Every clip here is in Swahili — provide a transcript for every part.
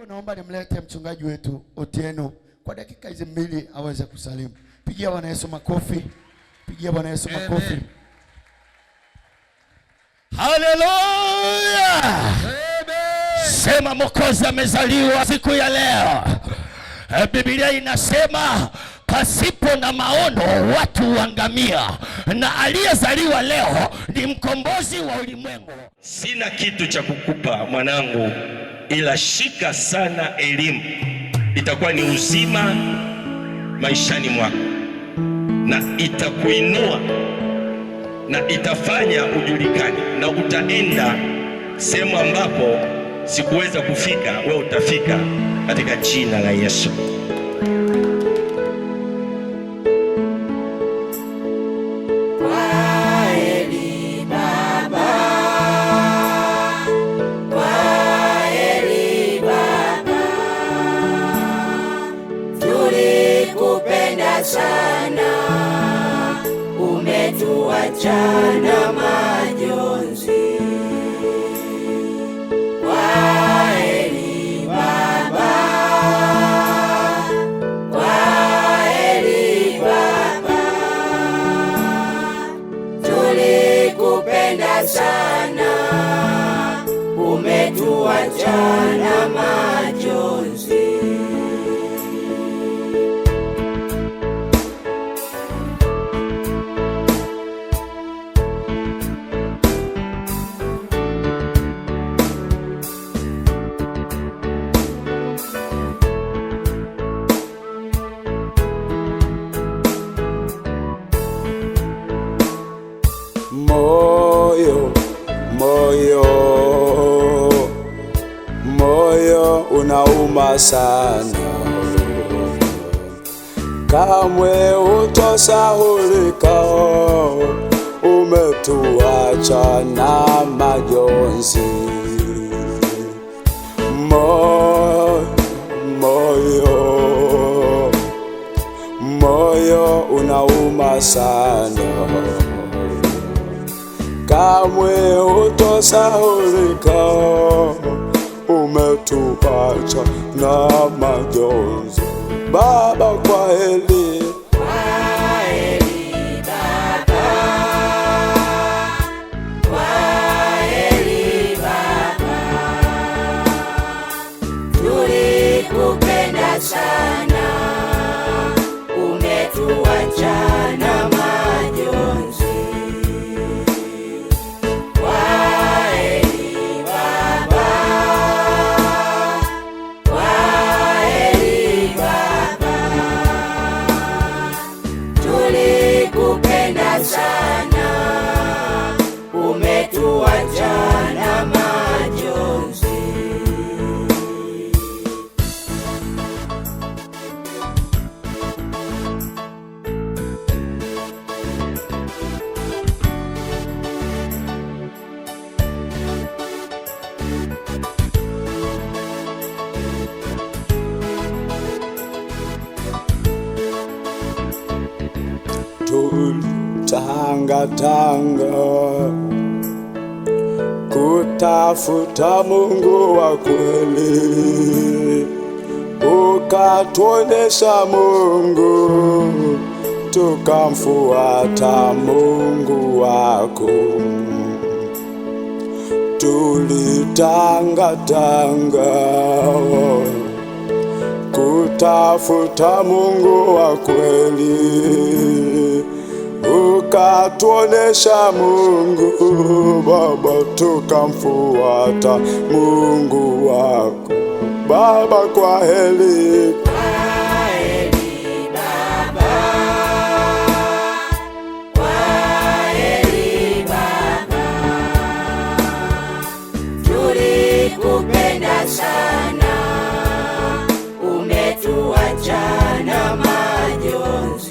Naomba nimlete mchungaji wetu Otieno kwa dakika hizi 2 aweze kusalimu. Pigia Bwana Yesu makofi. Pigia Bwana Yesu makofi. Haleluya. Sema Mwokozi amezaliwa siku ya leo. Biblia inasema pasipo na maono watu huangamia, na aliyezaliwa leo ni mkombozi wa ulimwengu. Sina kitu cha kukupa mwanangu, ila shika sana elimu, itakuwa ni uzima maishani mwako, na itakuinua na itafanya ujulikane, na utaenda sehemu ambapo sikuweza kufika, wewe utafika katika jina la Yesu. Sana umetuachana majonzi. Kwaheri baba, kwaheri baba, tulikupenda sana, umetuachana majonzi. Moyo unauma sana, kamwe hutosahulika, umetuacha na majonzi. Moyo unauma sana, kamwe hutosahulika, umetuacha na majonzi. Baba kwaheri, kwaheri baba, kwaheri baba, tulikupenda sana, umetuacha na majonzi. Sana umetuachana majonzi. Tanga kutafuta Mungu wa kweli, ukatuonesha Mungu, tukamfuata Mungu wako. Tulitanga kutafuta Mungu wa kweli, ukatuonesha Mungu Baba, tukamfuata Mungu wako. Baba kwaheri, kwaheri baba, kwaheri baba, tulikupenda sana, umetuachana majonzi.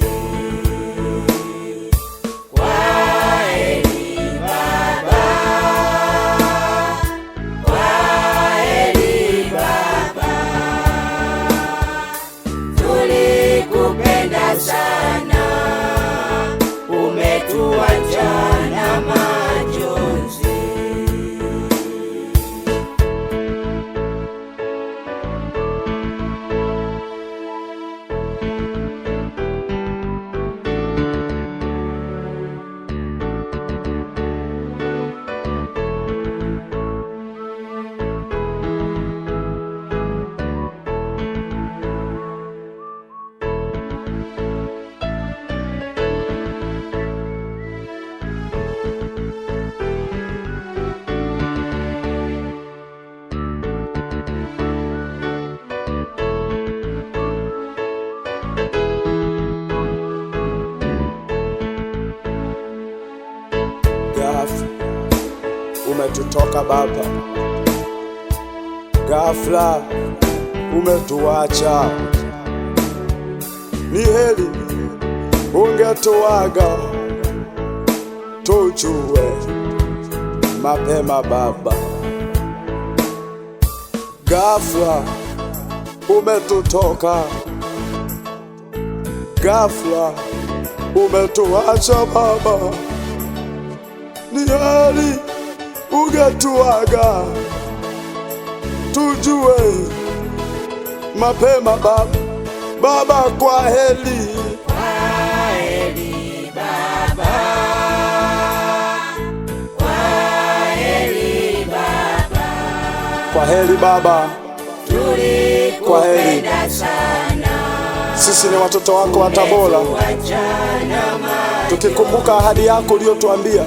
umetutoka Baba, ghafla umetuacha. Ni heri ungetuaga tujue mapema Baba. Ghafla umetutoka, ghafla umetuacha Baba. Ni heri ungetuaga tujue mapema Baba. Baba, kwa heri. Kwaheri Baba, kwaheri Baba, Kwaheri Baba, tulikupenda sana. sisi ni watoto wako wa Tabora, tukikumbuka ahadi yako uliyotuambia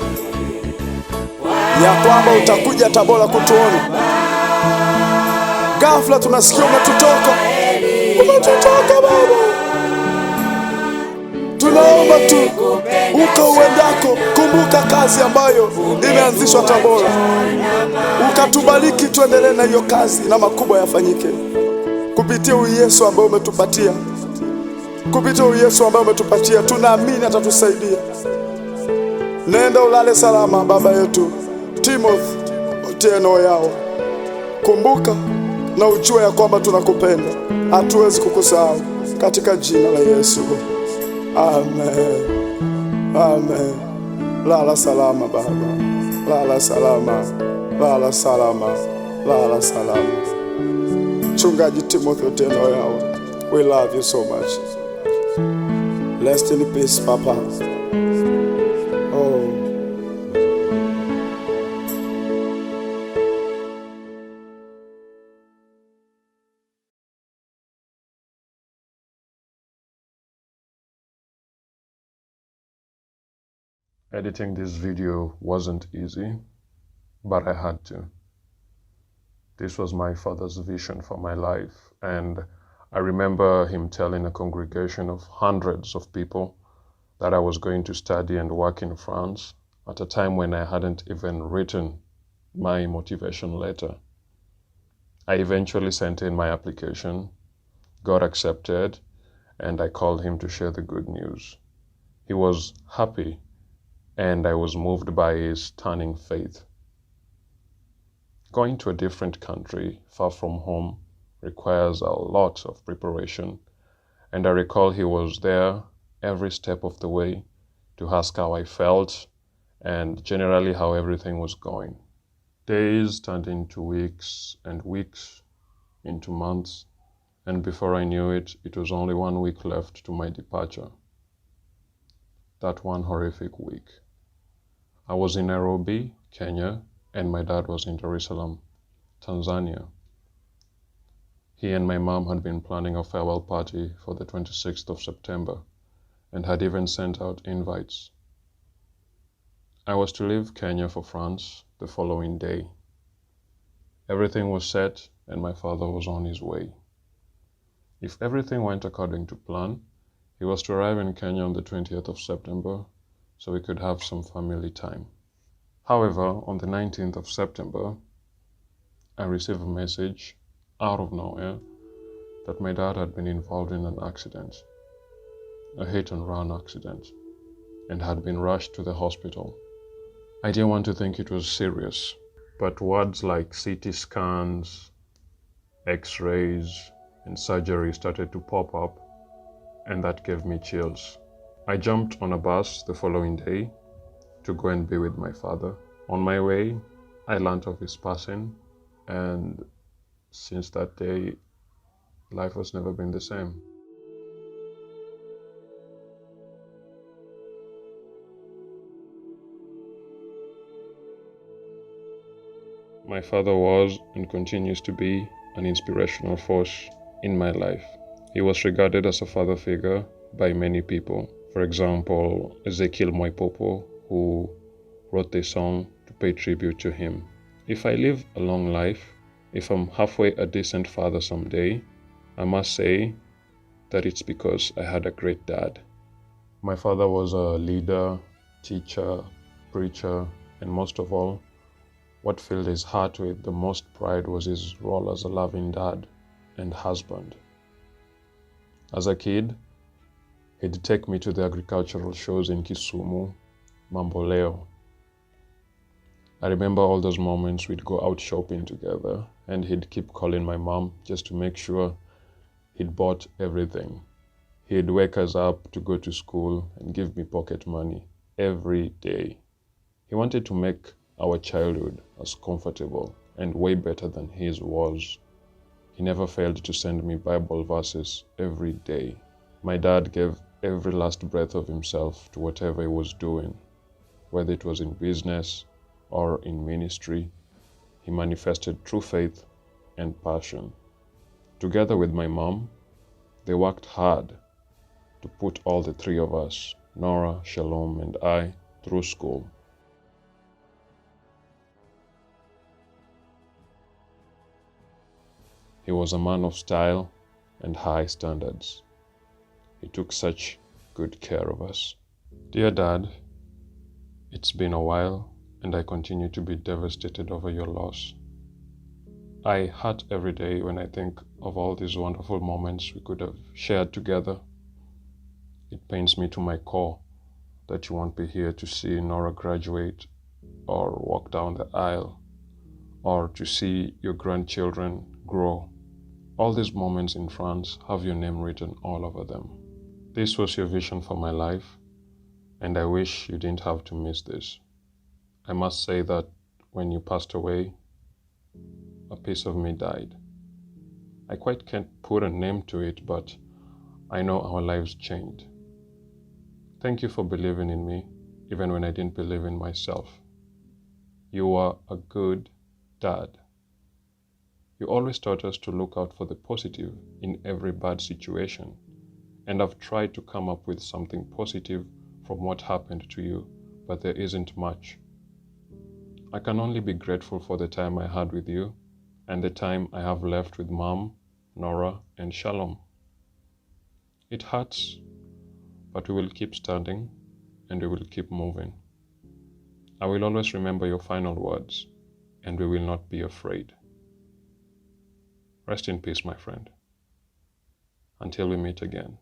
ya kwamba utakuja Tabora kutuona. Ghafla tunasikia umetutoka Baba. Tunaomba tu uko uendako, kumbuka kazi ambayo imeanzishwa Tabora, ukatubariki tuendelee na hiyo kazi na makubwa yafanyike kupitia Yesu ambaye umetupatia, kupitia Yesu ambaye umetupatia. Tunaamini atatusaidia. Nenda ulale salama baba yetu Timothy Otieno yao. Kumbuka na ujue ya kwamba tunakupenda, hatuwezi kukusahau, katika jina la Yesu. Amen. Amen. Lala salama baba. Lala salama. Lala salama. Lala salama. Mchungaji Timothy Otieno yao. We love you so much. Rest in peace, Papa. Oh. Editing this video wasn't easy, but I had to. This was my father's vision for my life, and I remember him telling a congregation of hundreds of people that I was going to study and work in France at a time when I hadn't even written my motivation letter. I eventually sent in my application, got accepted, and I called him to share the good news. He was happy, and I was moved by his stunning faith. Going to a different country, far from home, requires a lot of preparation, and I recall he was there every step of the way to ask how I felt and generally how everything was going. Days turned into weeks, and weeks into months, and before I knew it, it was only 1 week left to my departure. That one horrific week. I was in Nairobi, Kenya, and my dad was in Dar es Salaam, Tanzania. He and my mom had been planning a farewell party for the 26th of September and had even sent out invites. I was to leave Kenya for France the following day. Everything was set and my father was on his way. If everything went according to plan, he was to arrive in Kenya on the 20th of September so we could have some family time. However, on the 19th of September, I received a message out of nowhere that my dad had been involved in an accident, a hit-and-run accident, and had been rushed to the hospital. I didn't want to think it was serious, but words like CT scans, X-rays, and surgery started to pop up, and that gave me chills. I jumped on a bus the following day to go and be with my father. On my way, I learned of his passing, and since that day, life has never been the same. My father was and continues to be an inspirational force in my life. He was regarded as a father figure by many people. For example, Ezekiel Mwaipopo, who wrote this song to pay tribute to him. If I live a long life, if I'm halfway a decent father someday, I must say that it's because I had a great dad. My father was a leader, teacher, preacher, and most of all, What filled his heart with the most pride was his role as a loving dad and husband. As a kid, he'd take me to the agricultural shows in Kisumu, Mamboleo. I remember all those moments we'd go out shopping together, and he'd keep calling my mom just to make sure he'd bought everything. He'd wake us up to go to school and give me pocket money every day. He wanted to make our childhood as comfortable and way better than his was. He never failed to send me Bible verses every day. My dad gave every last breath of himself to whatever he was doing, whether it was in business or in ministry. He manifested true faith and passion. Together with my mom, they worked hard to put all the three of us, Nora, Shalom, and I, through school. He was a man of style and high standards. He took such good care of us. Dear Dad, it's been a while and I continue to be devastated over your loss. I hurt every day when I think of all these wonderful moments we could have shared together. It pains me to my core that you won't be here to see Nora graduate or walk down the aisle or to see your grandchildren grow. All these moments in France have your name written all over them. This was your vision for my life, and I wish you didn't have to miss this. I must say that when you passed away, a piece of me died. I quite can't put a name to it, but I know our lives changed. Thank you for believing in me, even when I didn't believe in myself. You are a good dad. You always taught us to look out for the positive in every bad situation, and I've tried to come up with something positive from what happened to you, but there isn't much. I can only be grateful for the time I had with you and the time I have left with Mom, Nora, and Shalom. It hurts, but we will keep standing and we will keep moving. I will always remember your final words, and we will not be afraid. Rest in peace, my friend. Until we meet again.